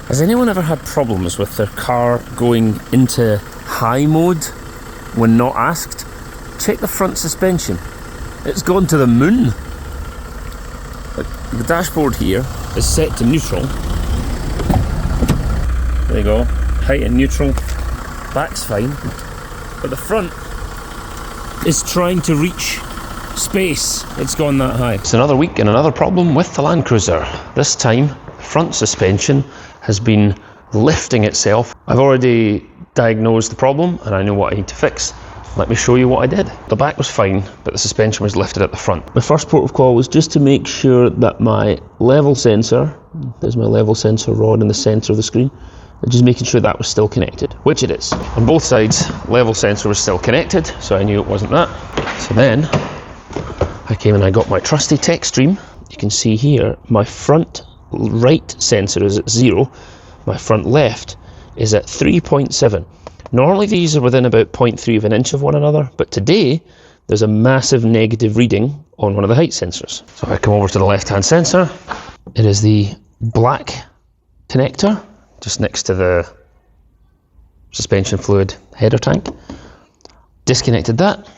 Has anyone ever had problems with their car going into high mode when not asked? Check the front suspension. It's gone to the moon. The dashboard here is set to neutral. There you go. Height and neutral. Back's fine. But the front is trying to reach space. It's gone that high. It's another week and another problem with the Land Cruiser. This time, front suspension has been lifting itself. I've already diagnosed the problem and I know what I need to fix. Let me show you what I did. The back was fine, but the suspension was lifted at the front. My first port of call was just to make sure that my level sensor, there's my level sensor rod in the center of the screen, just making sure that was still connected, which it is. On both sides, level sensor was still connected, so I knew it wasn't that. So then, I came and I got my trusty Techstream. You can see here, my front right sensor is at 0, my front left is at 3.7. Normally these are within about 0.3 of an inch of one another, but today there's a massive negative reading on one of the height sensors. So I come over to the left-hand sensor. It is the black connector, just next to the suspension fluid header tank. Disconnected that.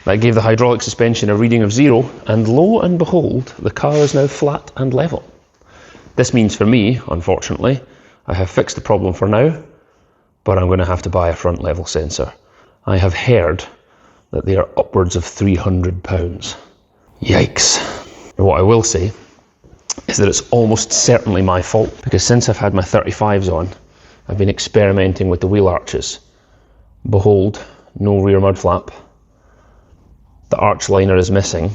That gave the hydraulic suspension a reading of 0, and lo and behold, the car is now flat and level. This means for me, unfortunately, I have fixed the problem for now, but I'm going to have to buy a front level sensor. I have heard that they are upwards of £300. Yikes. And what I will say is that it's almost certainly my fault, because since I've had my 35s on, I've been experimenting with the wheel arches. Behold, no rear mud flap. The arch liner is missing,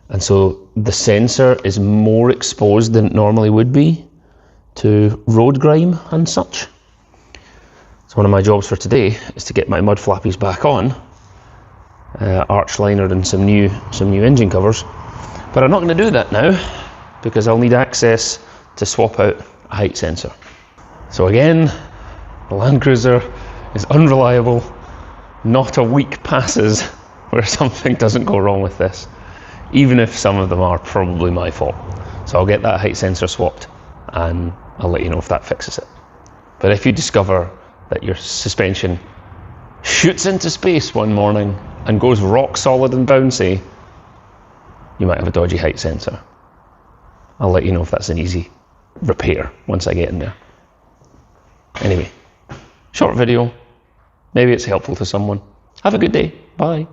and so the sensor is more exposed than it normally would be to road grime and such. So one of my jobs for today is to get my mud flappies back on, arch liner and some new engine covers. But I'm not going to do that now because I'll need access to swap out a height sensor. So again, the Land Cruiser is unreliable. Not a week passes where something doesn't go wrong with this, even if some of them are probably my fault. So I'll get that height sensor swapped and I'll let you know if that fixes it. But if you discover that your suspension shoots into space one morning and goes rock solid and bouncy, you might have a dodgy height sensor. I'll let you know if that's an easy repair once I get in there. Anyway, short video. Maybe it's helpful to someone. Have a good day. Bye.